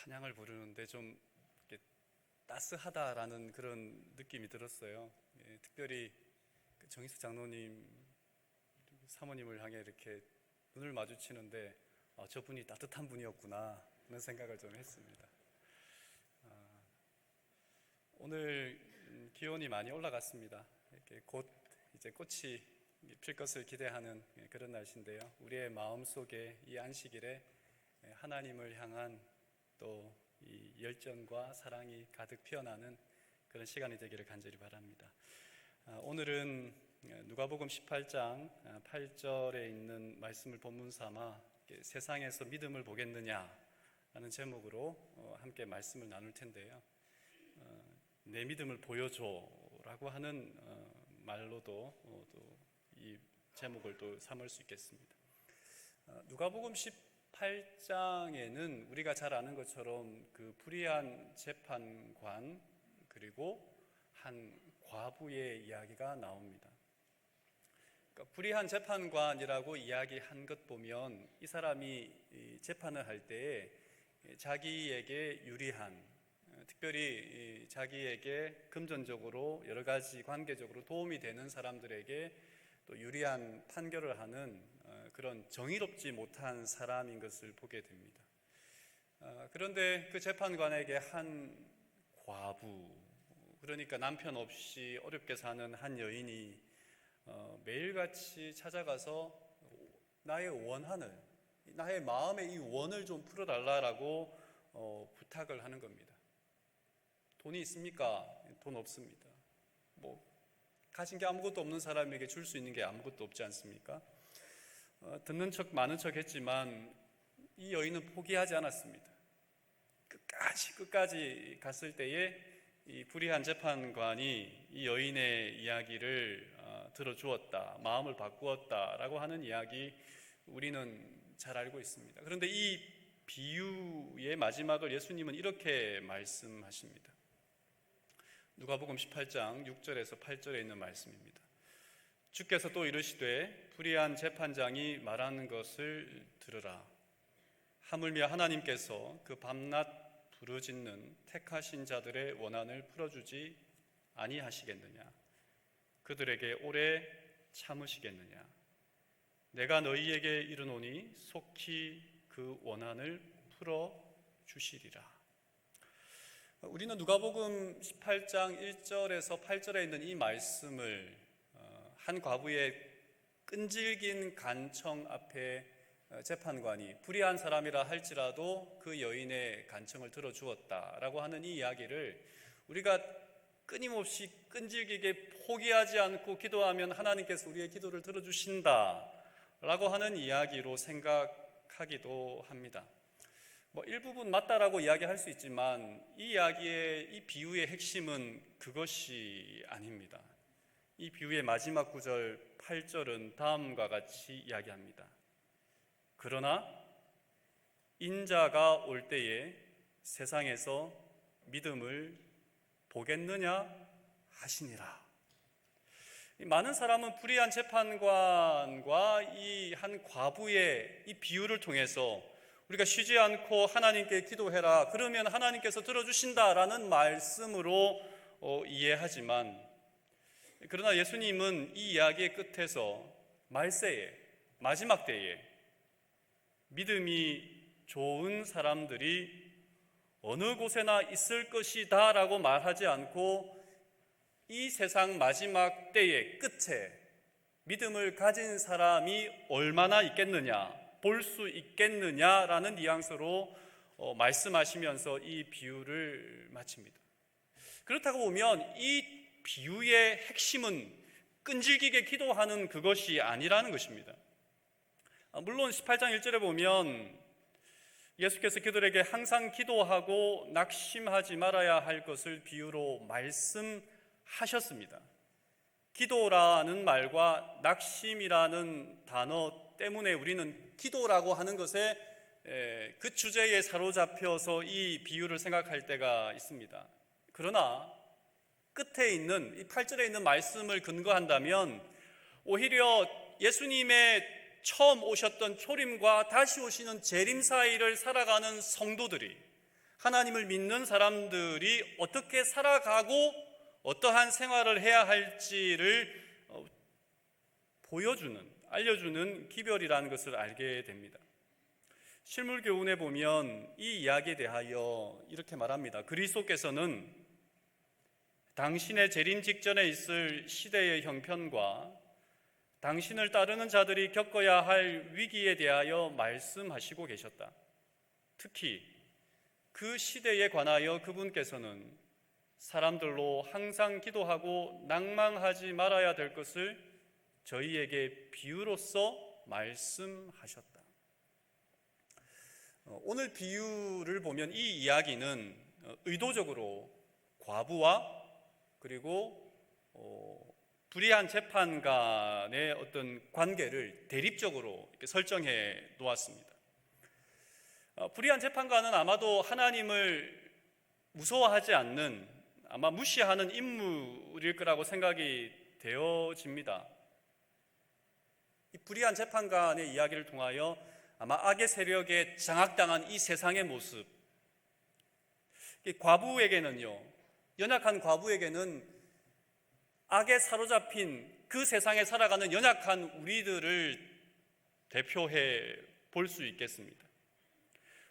찬양을 부르는데 좀 이렇게 따스하다라는 그런 느낌이 들었어요. 특별히 정희숙 장로님 사모님을 향해 이렇게 눈을 마주치는데 저분이 따뜻한 분이었구나 그런 생각을 좀 했습니다. 오늘 기온이 많이 올라갔습니다. 이렇게 곧 이제 꽃이 필 것을 기대하는 그런 날씨인데요. 우리의 마음속에 이 안식일에 하나님을 향한 또 이 열정과 사랑이 가득 피어나는 그런 시간이 되기를 간절히 바랍니다. 오늘은 누가복음 18장 8절에 있는 말씀을 본문 삼아 세상에서 믿음을 보겠느냐라는 제목으로 함께 말씀을 나눌 텐데요. 내 믿음을 보여줘라고 하는 말로도 이 제목을 또 삼을 수 있겠습니다. 누가복음 18장에는 우리가 잘 아는 것처럼 그 불의한 재판관 그리고 한 과부의 이야기가 나옵니다. 그러니까 불의한 재판관이라고 이야기한 것 보면 이 사람이 재판을 할 때에 자기에게 유리한, 특별히 자기에게 금전적으로 여러 가지 관계적으로 도움이 되는 사람들에게 또 유리한 판결을 하는 그런 정의롭지 못한 사람인 것을 보게 됩니다. 그런데 그 재판관에게 한 과부, 그러니까 남편 없이 어렵게 사는 한 여인이 매일같이 찾아가서 나의 원한을, 나의 마음의 이 원을 좀 풀어달라고 부탁을 하는 겁니다. 돈이 있습니까? 돈 없습니다. 가진 게 아무것도 없는 사람에게 줄 수 있는 게 아무것도 없지 않습니까? 듣는 척 많은 척 했지만 이 여인은 포기하지 않았습니다. 끝까지 갔을 때에 이 불의한 재판관이 이 여인의 이야기를 들어주었다, 마음을 바꾸었다라고 하는 이야기 우리는 잘 알고 있습니다. 그런데 이 비유의 마지막을 예수님은 이렇게 말씀하십니다. 누가복음 18장 6절에서 8절에 있는 말씀입니다. 주께서 또 이르시되 불의한 재판장이 말하는 것을 들으라. 하물며 하나님께서 그 밤낮 부르짖는 택하신 자들의 원한을 풀어주지 아니하시겠느냐? 그들에게 오래 참으시겠느냐? 내가 너희에게 이르노니 속히 그 원한을 풀어주시리라. 우리는 누가복음 18장 1절에서 8절에 있는 이 말씀을 한 과부의 끈질긴 간청 앞에 재판관이 불의한 사람이라 할지라도 그 여인의 간청을 들어주었다라고 하는 이 이야기를 우리가 끊임없이 끈질기게 포기하지 않고 기도하면 하나님께서 우리의 기도를 들어주신다라고 하는 이야기로 생각하기도 합니다. 일부분 맞다라고 이야기할 수 있지만 이 이야기의 이 비유의 핵심은 그것이 아닙니다. 이 비유의 마지막 구절 8절은 다음과 같이 이야기합니다. 그러나 인자가 올 때에 세상에서 믿음을 보겠느냐 하시니라. 많은 사람은 불의한 재판관과 이 한 과부의 이 비유를 통해서 우리가 쉬지 않고 하나님께 기도해라, 그러면 하나님께서 들어주신다라는 말씀으로 이해하지만, 그러나 예수님은 이 이야기의 끝에서 말세에, 마지막 때에 믿음이 좋은 사람들이 어느 곳에나 있을 것이다 라고 말하지 않고 이 세상 마지막 때의 끝에 믿음을 가진 사람이 얼마나 있겠느냐, 볼 수 있겠느냐라는 뉘앙스로 말씀하시면서 이 비유를 마칩니다. 그렇다고 보면 이 비유의 핵심은 끈질기게 기도하는 그것이 아니라는 것입니다. 물론 18장 1절에 보면 예수께서 그들에게 항상 기도하고 낙심하지 말아야 할 것을 비유로 말씀하셨습니다. 기도라는 말과 낙심이라는 단어 때문에 우리는 기도라고 하는 것에 그 주제에 사로잡혀서 이 비유를 생각할 때가 있습니다. 그러나 끝에 있는 이 8절에 있는 말씀을 근거한다면 오히려 예수님의 처음 오셨던 초림과 다시 오시는 재림 사이를 살아가는 성도들이 하나님을 믿는 사람들이 어떻게 살아가고 어떠한 생활을 해야 할지를 알려주는 기별이라는 것을 알게 됩니다. 실물교훈에 보면 이 이야기에 대하여 이렇게 말합니다. 그리스도께서는 당신의 재림 직전에 있을 시대의 형편과 당신을 따르는 자들이 겪어야 할 위기에 대하여 말씀하시고 계셨다. 특히 그 시대에 관하여 그분께서는 사람들로 항상 기도하고 낭망하지 말아야 될 것을 저희에게 비유로서 말씀하셨다. 오늘 비유를 보면 이 이야기는 의도적으로 과부와 그리고 불의한 재판관의 어떤 관계를 대립적으로 이렇게 설정해 놓았습니다. 불의한 재판관은 아마도 하나님을 무서워하지 않는, 아마 무시하는 인물일 거라고 생각이 되어집니다. 이 불의한 재판관의 이야기를 통하여 아마 악의 세력에 장악당한 이 세상의 모습, 과부에게는요, 연약한 과부에게는 악에 사로잡힌 그 세상에 살아가는 연약한 우리들을 대표해 볼 수 있겠습니다.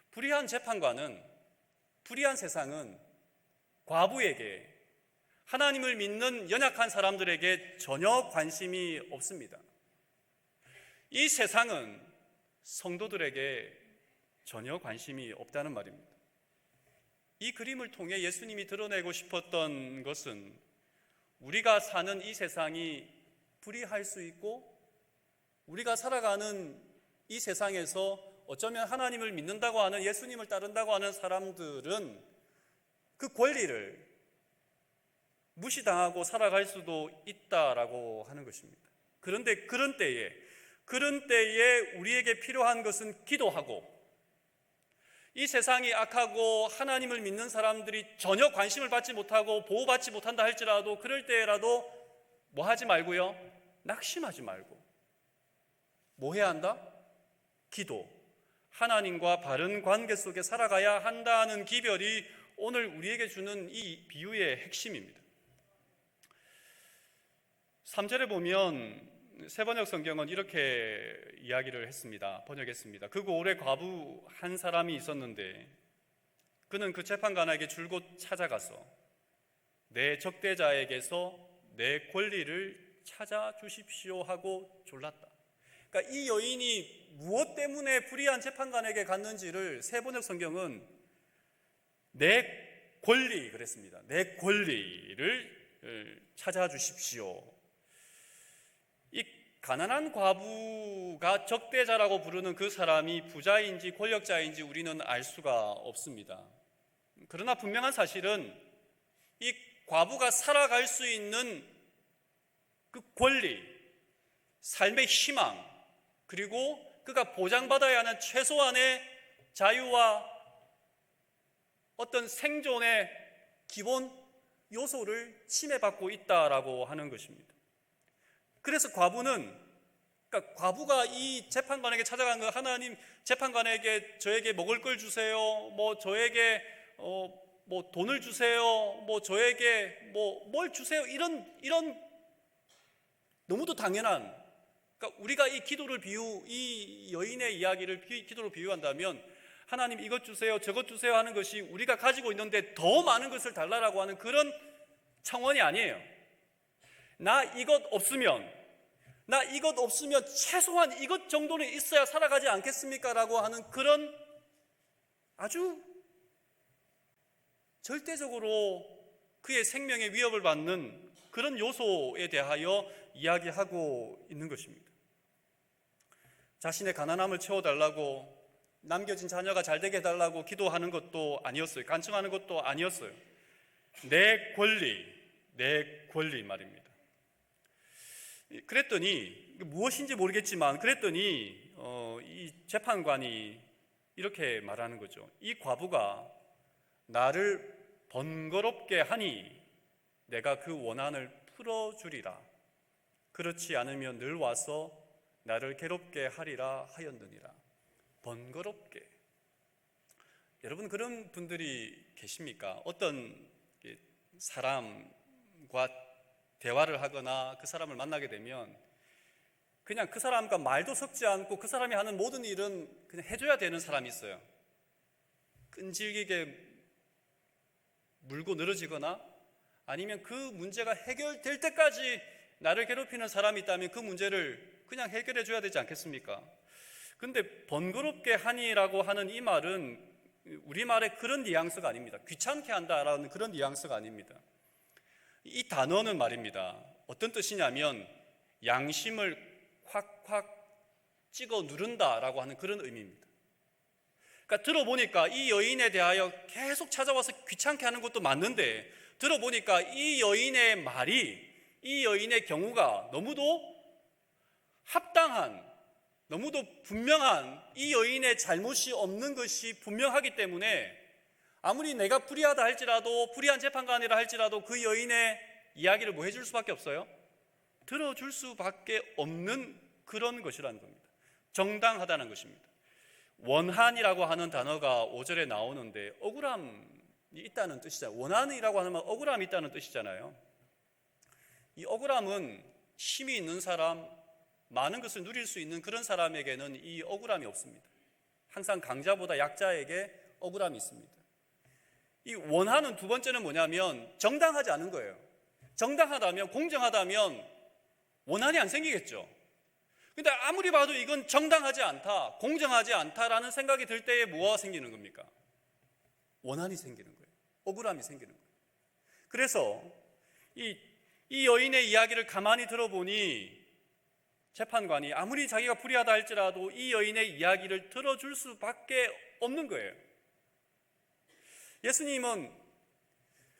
불의한 재판관은, 불의한 세상은 과부에게, 하나님을 믿는 연약한 사람들에게 전혀 관심이 없습니다. 이 세상은 성도들에게 전혀 관심이 없다는 말입니다. 이 그림을 통해 예수님이 드러내고 싶었던 것은 우리가 사는 이 세상이 불의할 수 있고 우리가 살아가는 이 세상에서 어쩌면 하나님을 믿는다고 하는, 예수님을 따른다고 하는 사람들은 그 권리를 무시당하고 살아갈 수도 있다라고 하는 것입니다. 그런데 그런 때에 우리에게 필요한 것은 기도하고, 이 세상이 악하고 하나님을 믿는 사람들이 전혀 관심을 받지 못하고 보호받지 못한다 할지라도 그럴 때라도 뭐 하지 말고요? 낙심하지 말고 뭐 해야 한다? 기도, 하나님과 바른 관계 속에 살아가야 한다는 기별이 오늘 우리에게 주는 이 비유의 핵심입니다. 3절에 보면 세번역 성경은 이렇게 이야기를 했습니다. 번역했습니다. 그 고을에 과부 한 사람이 있었는데 그는 그 재판관에게 줄곧 찾아가서 내 적대자에게서 내 권리를 찾아 주십시오 하고 졸랐다. 그러니까 이 여인이 무엇 때문에 불의한 재판관에게 갔는지를 세번역 성경은 내 권리 그랬습니다. 내 권리를 찾아 주십시오. 이 가난한 과부가 적대자라고 부르는 그 사람이 부자인지 권력자인지 우리는 알 수가 없습니다. 그러나 분명한 사실은 이 과부가 살아갈 수 있는 그 권리, 삶의 희망, 그리고 그가 보장받아야 하는 최소한의 자유와 어떤 생존의 기본 요소를 침해받고 있다라고 하는 것입니다. 그래서 과부가 이 재판관에게 찾아간 거, 하나님, 재판관에게 저에게 먹을 걸 주세요, 뭐 저에게 뭐 돈을 주세요, 뭐 저에게 뭘 주세요, 이런 너무도 당연한, 그러니까 우리가 이 여인의 이야기를 기도로 비유한다면 하나님 이것 주세요, 저것 주세요 하는 것이 우리가 가지고 있는데 더 많은 것을 달라라고 하는 그런 청원이 아니에요. 나 이것 없으면 최소한 이것 정도는 있어야 살아가지 않겠습니까? 라고 하는 그런 아주 절대적으로 그의 생명의 위협을 받는 그런 요소에 대하여 이야기하고 있는 것입니다. 자신의 가난함을 채워달라고, 남겨진 자녀가 잘 되게 해달라고 기도하는 것도 아니었어요. 간청하는 것도 아니었어요. 내 권리 말입니다. 그랬더니 무엇인지 모르겠지만 이 재판관이 이렇게 말하는 거죠. 이 과부가 나를 번거롭게 하니 내가 그 원한을 풀어주리라. 그렇지 않으면 늘 와서 나를 괴롭게 하리라 하였느니라. 번거롭게. 여러분 그런 분들이 계십니까? 어떤 사람과 대화를 하거나 그 사람을 만나게 되면 그냥 그 사람과 말도 섞지 않고 그 사람이 하는 모든 일은 그냥 해줘야 되는 사람이 있어요. 끈질기게 물고 늘어지거나 아니면 그 문제가 해결될 때까지 나를 괴롭히는 사람이 있다면 그 문제를 그냥 해결해 줘야 되지 않겠습니까? 근데 번거롭게 하니라고 하는 이 말은 우리말의 그런 뉘앙스가 아닙니다. 귀찮게 한다라는 그런 뉘앙스가 아닙니다. 이 단어는 말입니다. 어떤 뜻이냐면 양심을 확확 찍어 누른다라고 하는 그런 의미입니다. 그러니까 들어보니까 이 여인에 대하여 계속 찾아와서 귀찮게 하는 것도 맞는데 들어보니까 이 여인의 말이, 이 여인의 경우가 너무도 합당한, 너무도 분명한 이 여인의 잘못이 없는 것이 분명하기 때문에 아무리 내가 불의하다 할지라도, 불의한 재판관이라 할지라도 그 여인의 이야기를 뭐 해줄 수밖에 없어요? 들어줄 수밖에 없는 그런 것이라는 겁니다. 정당하다는 것입니다. 원한이라고 하는 단어가 5절에 나오는데 억울함이 있다는 뜻이잖아요. 원한이라고 하면 억울함이 있다는 뜻이잖아요. 이 억울함은 힘이 있는 사람, 많은 것을 누릴 수 있는 그런 사람에게는 이 억울함이 없습니다. 항상 강자보다 약자에게 억울함이 있습니다. 이 원한은 두 번째는 뭐냐면 정당하지 않은 거예요. 정당하다면, 공정하다면 원한이 안 생기겠죠. 근데 아무리 봐도 이건 정당하지 않다, 공정하지 않다라는 생각이 들 때에 뭐가 생기는 겁니까? 원한이 생기는 거예요. 억울함이 생기는 거예요. 그래서 이 여인의 이야기를 가만히 들어보니 재판관이 아무리 자기가 불의하다 할지라도 이 여인의 이야기를 들어줄 수밖에 없는 거예요. 예수님은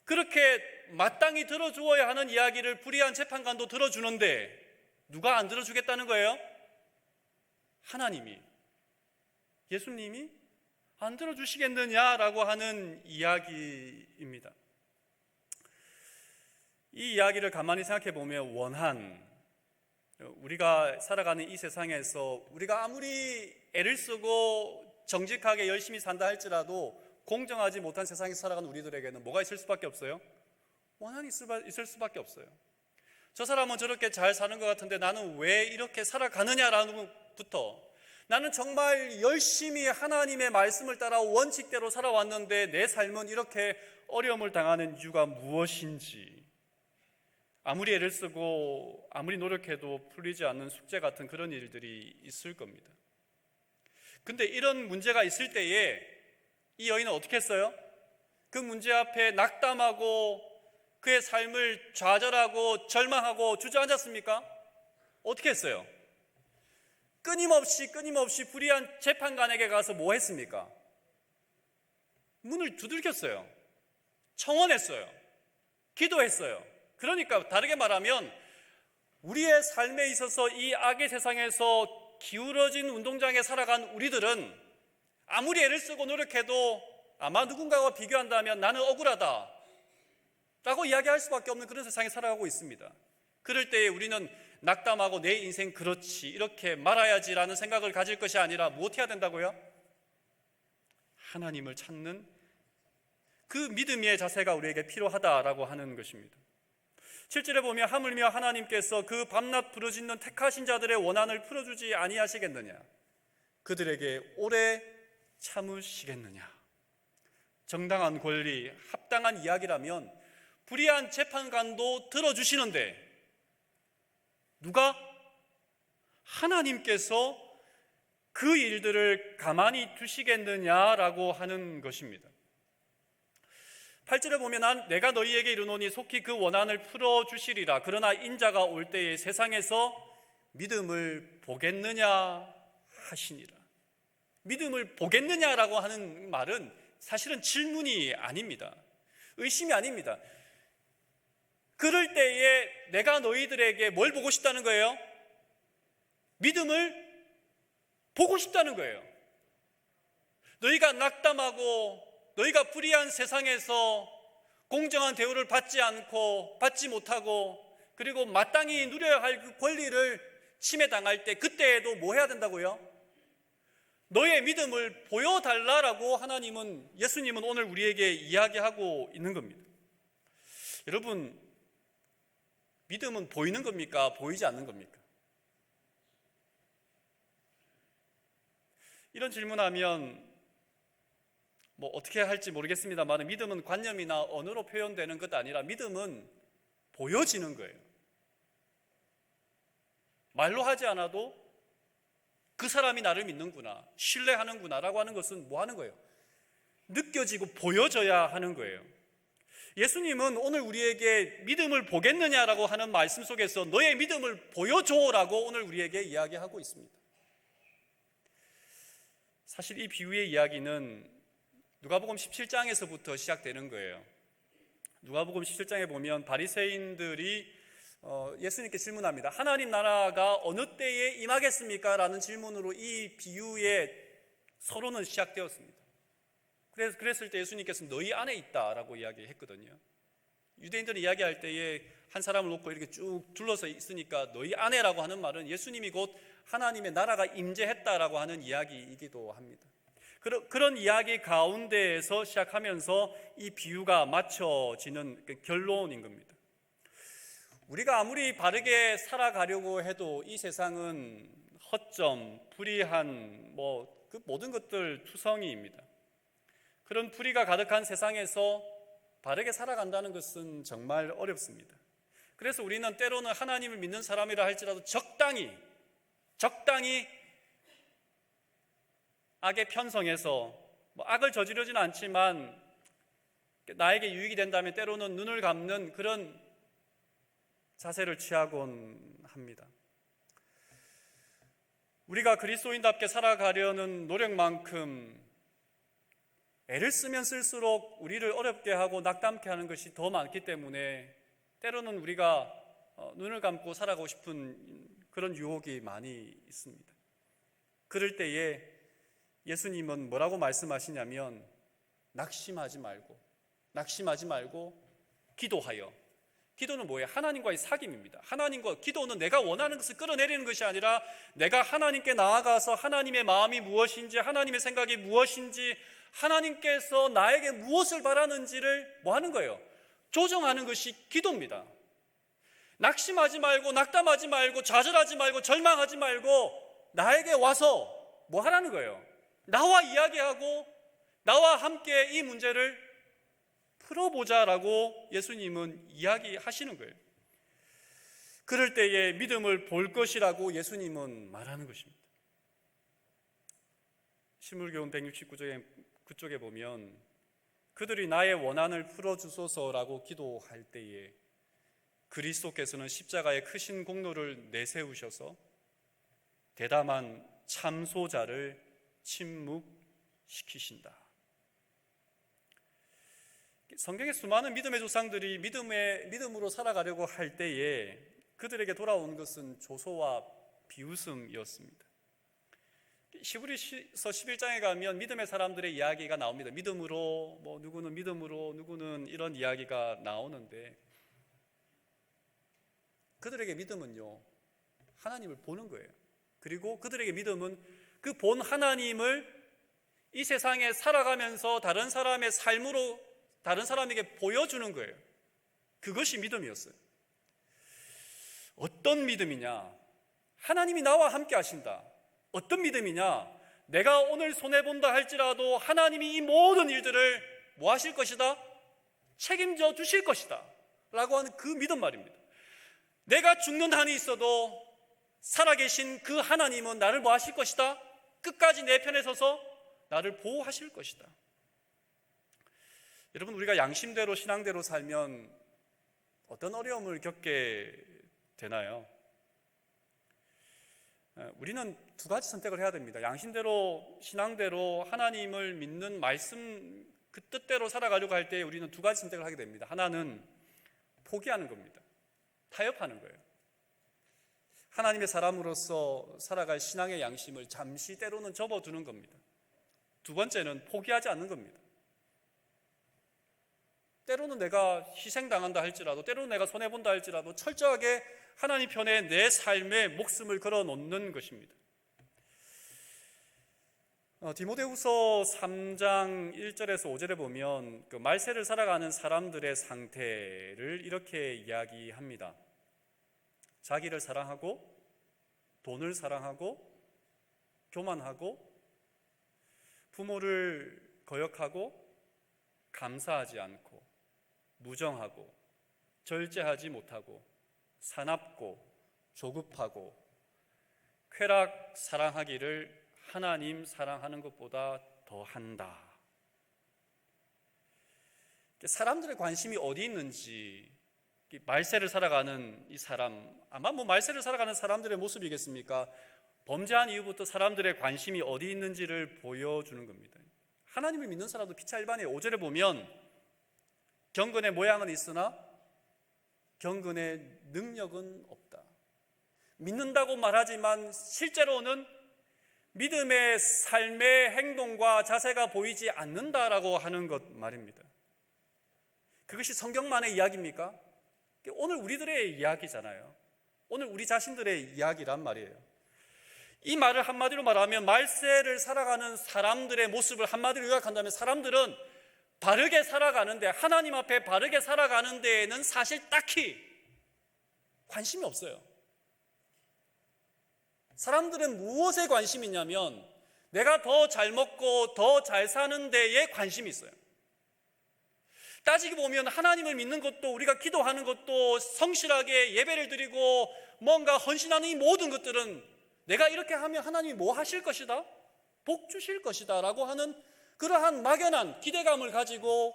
그렇게 마땅히 들어주어야 하는 이야기를 불의한 재판관도 들어주는데 누가 안 들어주겠다는 거예요? 하나님이, 예수님이 안 들어주시겠느냐라고 하는 이야기입니다. 이 이야기를 가만히 생각해 보면 원한, 우리가 살아가는 이 세상에서 우리가 아무리 애를 쓰고 정직하게 열심히 산다 할지라도 공정하지 못한 세상에 살아가는 우리들에게는 뭐가 있을 수밖에 없어요? 원한이 있을 수밖에 없어요. 저 사람은 저렇게 잘 사는 것 같은데 나는 왜 이렇게 살아가느냐라는 것부터, 나는 정말 열심히 하나님의 말씀을 따라 원칙대로 살아왔는데 내 삶은 이렇게 어려움을 당하는 이유가 무엇인지, 아무리 애를 쓰고 아무리 노력해도 풀리지 않는 숙제 같은 그런 일들이 있을 겁니다. 근데 이런 문제가 있을 때에 이 여인은 어떻게 했어요? 그 문제 앞에 낙담하고 그의 삶을 좌절하고 절망하고 주저앉았습니까? 어떻게 했어요? 끊임없이 불의한 재판관에게 가서 뭐 했습니까? 문을 두들겼어요. 청원했어요. 기도했어요. 그러니까 다르게 말하면 우리의 삶에 있어서 이 악의 세상에서 기울어진 운동장에 살아간 우리들은 아무리 애를 쓰고 노력해도 아마 누군가와 비교한다면 나는 억울하다 라고 이야기할 수밖에 없는 그런 세상에 살아가고 있습니다. 그럴 때에 우리는 낙담하고 내 인생 그렇지 이렇게 말아야지라는 생각을 가질 것이 아니라 무엇 해야 된다고요? 하나님을 찾는 그 믿음의 자세가 우리에게 필요하다라고 하는 것입니다. 7절에 보면 하물며 하나님께서 그 밤낮 부르짖는 택하신 자들의 원한을 풀어주지 아니하시겠느냐, 그들에게 오래 참으시겠느냐. 정당한 권리, 합당한 이야기라면 불의한 재판관도 들어주시는데 누가? 하나님께서 그 일들을 가만히 두시겠느냐라고 하는 것입니다. 8절에 보면 내가 너희에게 이르노니 속히 그 원한을 풀어주시리라. 그러나 인자가 올 때에 세상에서 믿음을 보겠느냐 하시니라. 믿음을 보겠느냐라고 하는 말은 사실은 질문이 아닙니다. 의심이 아닙니다. 그럴 때에 내가 너희들에게 뭘 보고 싶다는 거예요? 믿음을 보고 싶다는 거예요. 너희가 낙담하고 너희가 불의한 세상에서 공정한 대우를 받지 않고 받지 못하고 그리고 마땅히 누려야 할 그 권리를 침해당할 때 그때에도 뭐 해야 된다고요? 너의 믿음을 보여달라라고 예수님은 오늘 우리에게 이야기하고 있는 겁니다. 여러분, 믿음은 보이는 겁니까? 보이지 않는 겁니까? 이런 질문하면 어떻게 할지 모르겠습니다만, 믿음은 관념이나 언어로 표현되는 것 아니라 믿음은 보여지는 거예요. 말로 하지 않아도 그 사람이 나를 믿는구나, 신뢰하는구나 라고 하는 것은 뭐 하는 거예요? 느껴지고 보여져야 하는 거예요. 예수님은 오늘 우리에게 믿음을 보겠느냐라고 하는 말씀 속에서 너의 믿음을 보여줘라고 오늘 우리에게 이야기하고 있습니다. 사실 이 비유의 이야기는 누가복음 17장에서부터 시작되는 거예요. 누가복음 17장에 보면 바리새인들이 예수님께 질문합니다. 하나님 나라가 어느 때에 임하겠습니까? 라는 질문으로 이 비유의 서론은 시작되었습니다. 그랬을 때 예수님께서는 너희 안에 있다라고 이야기했거든요. 유대인들이 이야기할 때에 한 사람을 놓고 이렇게 쭉 둘러서 있으니까 너희 안에라고 하는 말은 예수님이 곧 하나님의 나라가 임재했다라고 하는 이야기이기도 합니다. 그런 이야기 가운데에서 시작하면서 이 비유가 맞춰지는 결론인 겁니다. 우리가 아무리 바르게 살아가려고 해도 이 세상은 허점, 불의한 그 모든 것들 투성이입니다. 그런 불의가 가득한 세상에서 바르게 살아간다는 것은 정말 어렵습니다. 그래서 우리는 때로는 하나님을 믿는 사람이라 할지라도 적당히 악에 편성해서 악을 저지르지는 않지만 나에게 유익이 된다면 때로는 눈을 감는 그런 자세를 취하곤 합니다. 우리가 그리스도인답게 살아가려는 노력만큼 애를 쓰면 쓸수록 우리를 어렵게 하고 낙담케 하는 것이 더 많기 때문에 때로는 우리가 눈을 감고 살아가고 싶은 그런 유혹이 많이 있습니다. 그럴 때에 예수님은 뭐라고 말씀하시냐면 낙심하지 말고 기도하여. 기도는 뭐예요? 하나님과의 사귐입니다. 기도는 내가 원하는 것을 끌어내리는 것이 아니라 내가 하나님께 나아가서 하나님의 마음이 무엇인지, 하나님의 생각이 무엇인지, 하나님께서 나에게 무엇을 바라는지를 뭐 하는 거예요? 조정하는 것이 기도입니다. 낙심하지 말고, 낙담하지 말고, 좌절하지 말고, 절망하지 말고 나에게 와서 뭐 하라는 거예요? 나와 이야기하고 나와 함께 이 문제를 풀어보자라고 예수님은 이야기하시는 거예요. 그럴 때에 믿음을 볼 것이라고 예수님은 말하는 것입니다. 신물교훈 169쪽에 보면 그들이 나의 원한을 풀어주소서라고 기도할 때에 그리스도께서는 십자가의 크신 공로를 내세우셔서 대담한 참소자를 침묵시키신다. 성경의 수많은 믿음의 조상들이 믿음으로 살아가려고 할 때에 그들에게 돌아온 것은 조소와 비웃음이었습니다. 히브리서 11장에 가면 믿음의 사람들의 이야기가 나옵니다. 믿음으로 누구는 믿음으로, 누구는 이런 이야기가 나오는데 그들에게 믿음은요, 하나님을 보는 거예요. 그리고 그들에게 믿음은 그 본 하나님을 이 세상에 살아가면서 다른 사람의 삶으로 다른 사람에게 보여주는 거예요. 그것이 믿음이었어요. 어떤 믿음이냐? 하나님이 나와 함께 하신다. 어떤 믿음이냐? 내가 오늘 손해본다 할지라도 하나님이 이 모든 일들을 뭐 하실 것이다? 책임져 주실 것이다 라고 하는 그 믿음 말입니다. 내가 죽는 한이 있어도 살아계신 그 하나님은 나를 뭐 하실 것이다? 끝까지 내 편에 서서 나를 보호하실 것이다. 여러분, 우리가 양심대로 신앙대로 살면 어떤 어려움을 겪게 되나요? 우리는 두 가지 선택을 해야 됩니다. 양심대로 신앙대로 하나님을 믿는 말씀 그 뜻대로 살아가려고 할 때 우리는 두 가지 선택을 하게 됩니다. 하나는 포기하는 겁니다. 타협하는 거예요. 하나님의 사람으로서 살아갈 신앙의 양심을 잠시 때로는 접어두는 겁니다. 두 번째는 포기하지 않는 겁니다. 때로는 내가 희생당한다 할지라도, 때로는 내가 손해본다 할지라도 철저하게 하나님 편에 내 삶에 목숨을 걸어놓는 것입니다. 디모데후서 3장 1절에서 5절에 보면 그 말세를 살아가는 사람들의 상태를 이렇게 이야기합니다. 자기를 사랑하고 돈을 사랑하고 교만하고 부모를 거역하고 감사하지 않고 무정하고 절제하지 못하고 사납고 조급하고 쾌락 사랑하기를 하나님 사랑하는 것보다 더한다. 사람들의 관심이 어디 있는지, 말세를 살아가는 이 사람, 아마 말세를 살아가는 사람들의 모습이겠습니까? 범죄한 이후부터 사람들의 관심이 어디 있는지를 보여주는 겁니다. 하나님을 믿는 사람도 피차 일반이에요. 5절에 보면 경건의 모양은 있으나 경건의 능력은 없다. 믿는다고 말하지만 실제로는 믿음의 삶의 행동과 자세가 보이지 않는다라고 하는 것 말입니다. 그것이 성경만의 이야기입니까? 오늘 우리들의 이야기잖아요. 오늘 우리 자신들의 이야기란 말이에요. 이 말을 한마디로 말하면 말세를 살아가는 사람들의 모습을 한마디로 요약한다면 사람들은 바르게 살아가는데, 하나님 앞에 바르게 살아가는 데에는 사실 딱히 관심이 없어요. 사람들은 무엇에 관심이 있냐면 내가 더 잘 먹고 더 잘 사는 데에 관심이 있어요. 따지고 보면 하나님을 믿는 것도, 우리가 기도하는 것도, 성실하게 예배를 드리고 뭔가 헌신하는 이 모든 것들은 내가 이렇게 하면 하나님이 뭐 하실 것이다? 복 주실 것이다 라고 하는 그러한 막연한 기대감을 가지고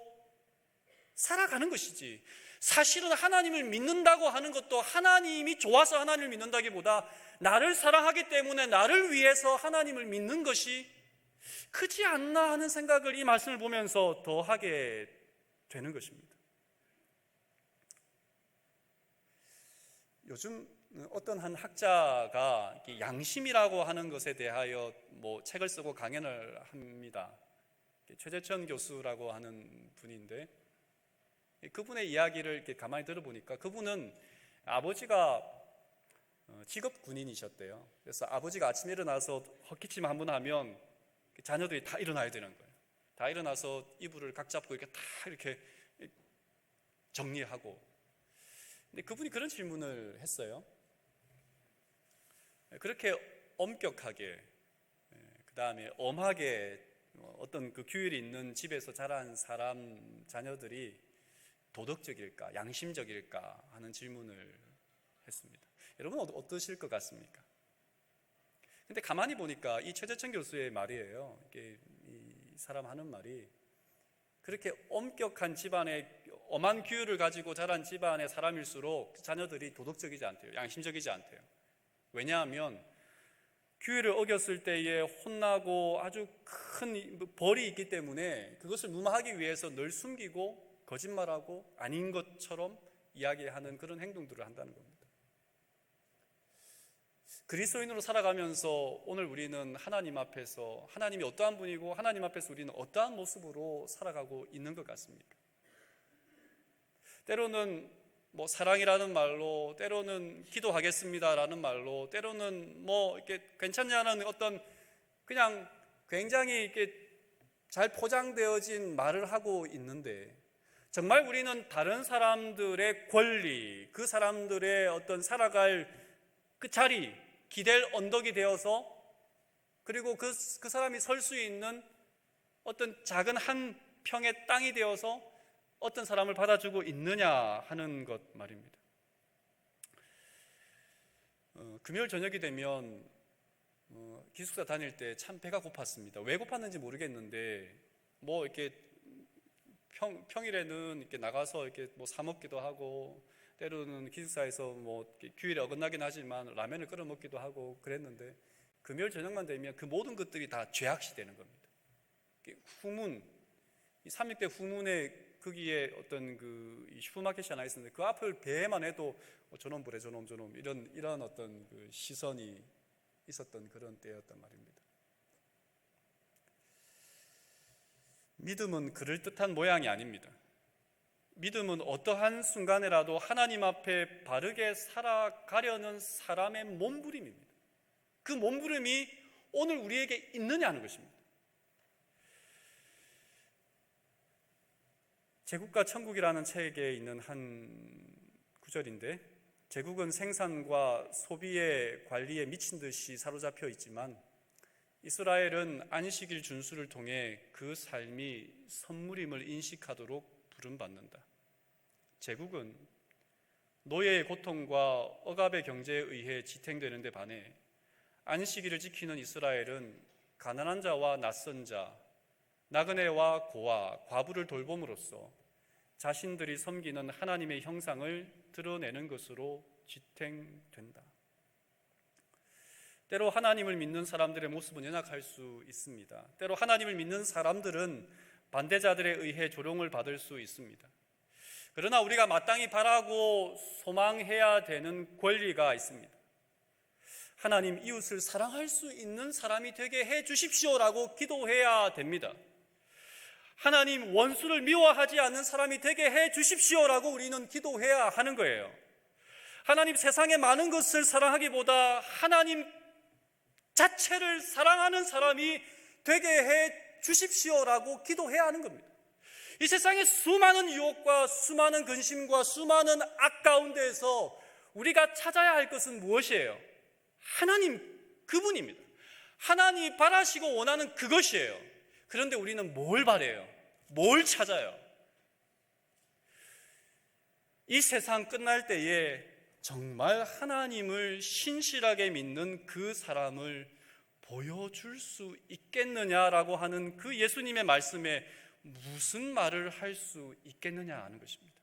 살아가는 것이지, 사실은 하나님을 믿는다고 하는 것도 하나님이 좋아서 하나님을 믿는다기보다 나를 사랑하기 때문에 나를 위해서 하나님을 믿는 것이 크지 않나 하는 생각을 이 말씀을 보면서 더 하게 되는 것입니다. 요즘 어떤 한 학자가 양심이라고 하는 것에 대하여 책을 쓰고 강연을 합니다. 최재천 교수라고 하는 분인데, 그분의 이야기를 이렇게 가만히 들어보니까 그분은 아버지가 직업 군인이셨대요. 그래서 아버지가 아침에 일어나서 헛기침 한번 하면 자녀들이 다 일어나야 되는 거예요. 다 일어나서 이불을 각 잡고 이렇게 다 이렇게 정리하고. 근데 그분이 그런 질문을 했어요. 그렇게 엄격하게, 그 다음에 엄하게 어떤 그 규율이 있는 집에서 자란 사람 자녀들이 도덕적일까, 양심적일까 하는 질문을 했습니다. 여러분 어떠실 것 같습니까? 근데 가만히 보니까 이 최재천 교수의 말이에요. 이 사람 하는 말이, 그렇게 엄격한 집안의 엄한 규율을 가지고 자란 집안의 사람일수록 자녀들이 도덕적이지 않대요. 양심적이지 않대요. 왜냐하면 규율을 어겼을 때에 혼나고 아주 큰 벌이 있기 때문에 그것을 무마하기 위해서 늘 숨기고 거짓말하고 아닌 것처럼 이야기하는 그런 행동들을 한다는 겁니다. 그리스도인으로 살아가면서 오늘 우리는 하나님 앞에서, 하나님이 어떠한 분이고 하나님 앞에서 우리는 어떠한 모습으로 살아가고 있는 것 같습니까? 때로는 사랑이라는 말로, 때로는 기도하겠습니다라는 말로, 때로는 이렇게 괜찮냐는 어떤 그냥 굉장히 이렇게 잘 포장되어진 말을 하고 있는데, 정말 우리는 다른 사람들의 권리, 그 사람들의 어떤 살아갈 그 자리, 기댈 언덕이 되어서, 그리고 그 사람이 설 수 있는 어떤 작은 한 평의 땅이 되어서 어떤 사람을 받아주고 있느냐 하는 것 말입니다. 금요일 저녁이 되면 기숙사 다닐 때 참 배가 고팠습니다. 왜 고팠는지 모르겠는데 이렇게 평일에는 이렇게 나가서 이렇게 사 먹기도 하고, 때로는 기숙사에서 규율에 어긋나긴 하지만 라면을 끓여 먹기도 하고 그랬는데, 금요일 저녁만 되면 그 모든 것들이 다 죄악시 되는 겁니다. 후문, 이 369 후문에 거기에 어떤 그 슈퍼마켓이 하나 있었는데 그 앞을 배만 해도 저놈 보래, 저놈 이런 어떤 그 시선이 있었던 그런 때였단 말입니다. 믿음은 그럴듯한 모양이 아닙니다. 믿음은 어떠한 순간에라도 하나님 앞에 바르게 살아가려는 사람의 몸부림입니다. 그 몸부림이 오늘 우리에게 있느냐는 것입니다. 제국과 천국이라는 책에 있는 한 구절인데, 제국은 생산과 소비의 관리에 미친 듯이 사로잡혀 있지만 이스라엘은 안식일 준수를 통해 그 삶이 선물임을 인식하도록 부름받는다. 제국은 노예의 고통과 억압의 경제에 의해 지탱되는 데 반해 안식일을 지키는 이스라엘은 가난한 자와 낯선 자, 나그네와 고아, 과부를 돌봄으로써 자신들이 섬기는 하나님의 형상을 드러내는 것으로 지탱된다. 때로 하나님을 믿는 사람들의 모습은 연약할 수 있습니다. 때로 하나님을 믿는 사람들은 반대자들에 의해 조롱을 받을 수 있습니다. 그러나 우리가 마땅히 바라고 소망해야 되는 권리가 있습니다. 하나님, 이웃을 사랑할 수 있는 사람이 되게 해 주십시오라고 기도해야 됩니다. 하나님, 원수를 미워하지 않는 사람이 되게 해 주십시오라고 우리는 기도해야 하는 거예요. 하나님, 세상의 많은 것을 사랑하기보다 하나님 자체를 사랑하는 사람이 되게 해 주십시오라고 기도해야 하는 겁니다. 이 세상의 수많은 유혹과 수많은 근심과 수많은 악 가운데에서 우리가 찾아야 할 것은 무엇이에요? 하나님, 그분입니다. 하나님이 바라시고 원하는 그것이에요. 그런데 우리는 뭘 바래요? 뭘 찾아요? 이 세상 끝날 때에 정말 하나님을 신실하게 믿는 그 사람을 보여줄 수 있겠느냐라고 하는 그 예수님의 말씀에 무슨 말을 할 수 있겠느냐 하는 것입니다.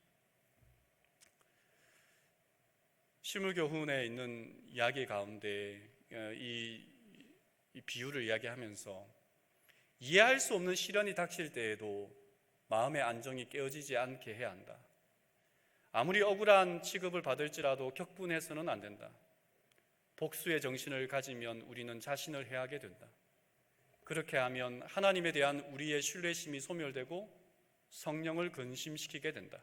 실물교훈에 있는 이야기 가운데 이 비유를 이야기하면서 이해할 수 없는 시련이 닥칠 때에도 마음의 안정이 깨어지지 않게 해야 한다. 아무리 억울한 취급을 받을지라도 격분해서는 안 된다. 복수의 정신을 가지면 우리는 자신을 해하게 된다. 그렇게 하면 하나님에 대한 우리의 신뢰심이 소멸되고 성령을 근심시키게 된다.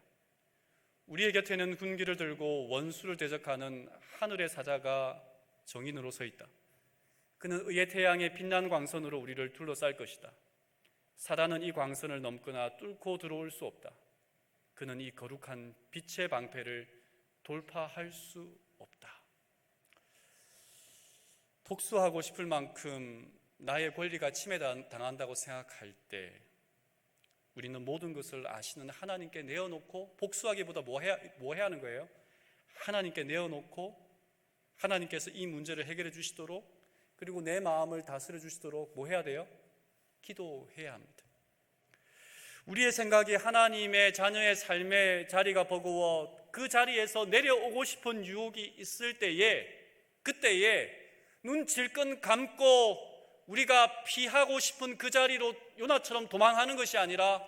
우리의 곁에는 군기를 들고 원수를 대적하는 하늘의 사자가 정인으로 서 있다. 그는 의의 태양의 빛난 광선으로 우리를 둘러쌀 것이다. 사단은 이 광선을 넘거나 뚫고 들어올 수 없다. 그는 이 거룩한 빛의 방패를 돌파할 수 없다. 복수하고 싶을 만큼 나의 권리가 침해당한다고 생각할 때 우리는 모든 것을 아시는 하나님께 내어놓고, 복수하기보다 뭐 해야 하는 거예요? 하나님께 내어놓고 하나님께서 이 문제를 해결해 주시도록, 그리고 내 마음을 다스려 주시도록 뭐 해야 돼요? 기도해야 합니다. 우리의 생각이 하나님의 자녀의 삶의 자리가 버거워 그 자리에서 내려오고 싶은 유혹이 있을 때에, 그때에 눈 질끈 감고 우리가 피하고 싶은 그 자리로 요나처럼 도망하는 것이 아니라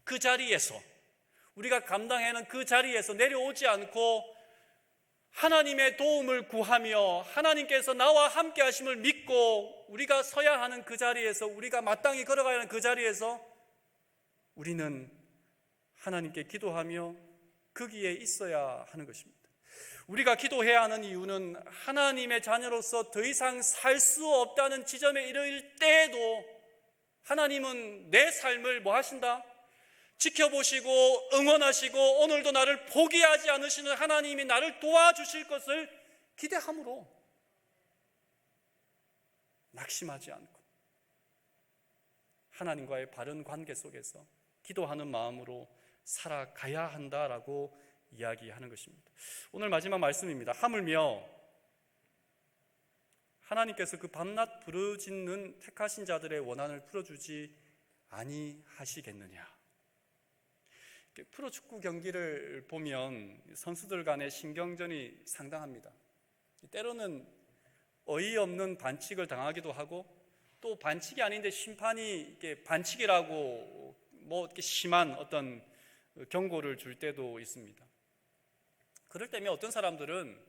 그 자리에서, 우리가 감당하는 그 자리에서 내려오지 않고 하나님의 도움을 구하며 하나님께서 나와 함께 하심을 믿고 우리가 서야 하는 그 자리에서, 우리가 마땅히 걸어가야 하는 그 자리에서 우리는 하나님께 기도하며 거기에 있어야 하는 것입니다. 우리가 기도해야 하는 이유는 하나님의 자녀로서 더 이상 살 수 없다는 지점에 이를 때에도 하나님은 내 삶을 뭐 하신다? 지켜보시고 응원하시고 오늘도 나를 포기하지 않으시는 하나님이 나를 도와주실 것을 기대함으로 낙심하지 않고 하나님과의 바른 관계 속에서 기도하는 마음으로 살아가야 한다라고 이야기하는 것입니다. 오늘 마지막 말씀입니다. 하물며 하나님께서 그 밤낮 부르짖는 택하신 자들의 원한을 풀어주지 아니하시겠느냐. 프로축구 경기를 보면 선수들 간의 신경전이 상당합니다. 때로는 어이없는 반칙을 당하기도 하고, 또 반칙이 아닌데 심판이 반칙이라고 뭐 이렇게 심한 어떤 경고를 줄 때도 있습니다. 그럴 때면 어떤 사람들은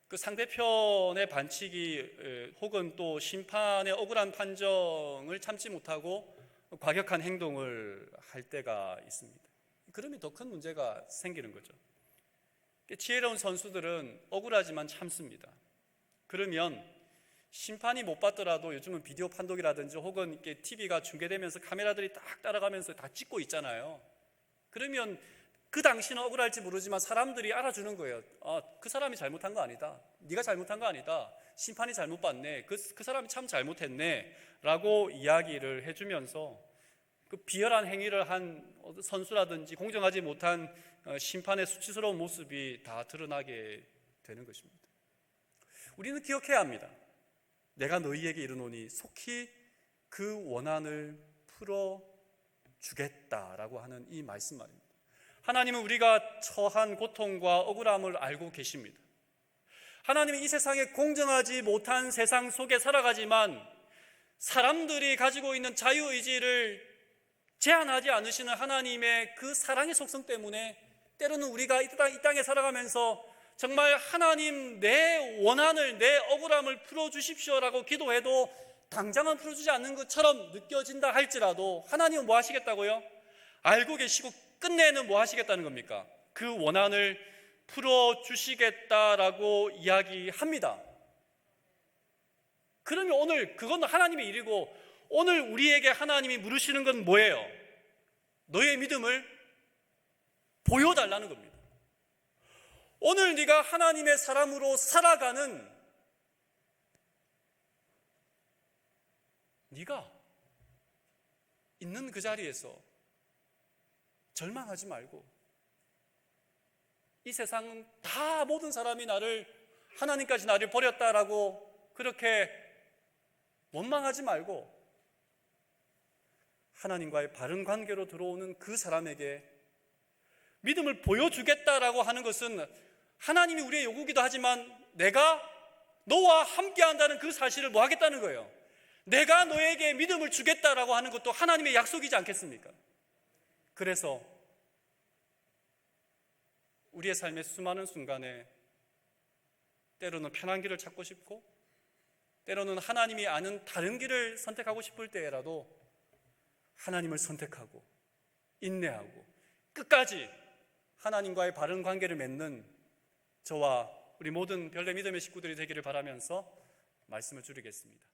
그 상대편의 반칙이 혹은 또 심판의 억울한 판정을 참지 못하고 과격한 행동을 할 때가 있습니다. 그러면 더 큰 문제가 생기는 거죠. 지혜로운 선수들은 억울하지만 참습니다. 그러면 심판이 못 받더라도 요즘은 비디오 판독이라든지 혹은 이렇게 TV가 중계되면서 카메라들이 딱 따라가면서 다 찍고 있잖아요. 그러면 그 당시는 억울할지 모르지만 사람들이 알아주는 거예요. 그 사람이 잘못한 거 아니다. 네가 잘못한 거 아니다. 심판이 잘못 받네. 그 사람이 참 잘못했네. 라고 이야기를 해주면서 그 비열한 행위를 한 선수라든지 공정하지 못한 심판의 수치스러운 모습이 다 드러나게 되는 것입니다. 우리는 기억해야 합니다. 내가 너희에게 이르노니 속히 그 원한을 풀어주겠다라고 하는 이 말씀 말입니다. 하나님은 우리가 처한 고통과 억울함을 알고 계십니다. 하나님은 이 세상에 공정하지 못한 세상 속에 살아가지만 사람들이 가지고 있는 자유의지를 제한하지 않으시는 하나님의 그 사랑의 속성 때문에 때로는 우리가 이 땅에 살아가면서 정말 하나님 내 원한을, 내 억울함을 풀어주십시오라고 기도해도 당장은 풀어주지 않는 것처럼 느껴진다 할지라도 하나님은 뭐 하시겠다고요? 알고 계시고 끝내는 뭐 하시겠다는 겁니까? 그 원한을 풀어주시겠다라고 이야기합니다. 그러면 오늘 그건 하나님의 일이고 오늘 우리에게 하나님이 물으시는 건 뭐예요? 너의 믿음을 보여달라는 겁니다. 오늘 네가 하나님의 사람으로 살아가는 네가 있는 그 자리에서 절망하지 말고 이 세상은 다 모든 사람이 하나님까지 나를 버렸다라고 그렇게 원망하지 말고 하나님과의 바른 관계로 들어오는 그 사람에게 믿음을 보여주겠다라고 하는 것은 하나님이 우리의 요구기도 하지만 내가 너와 함께한다는 그 사실을 뭐 하겠다는 거예요? 내가 너에게 믿음을 주겠다라고 하는 것도 하나님의 약속이지 않겠습니까? 그래서 우리의 삶의 수많은 순간에 때로는 편한 길을 찾고 싶고 때로는 하나님이 아는 다른 길을 선택하고 싶을 때라도 하나님을 선택하고 인내하고 끝까지 하나님과의 바른 관계를 맺는 저와 우리 모든 별내 믿음의 식구들이 되기를 바라면서 말씀을 줄이겠습니다.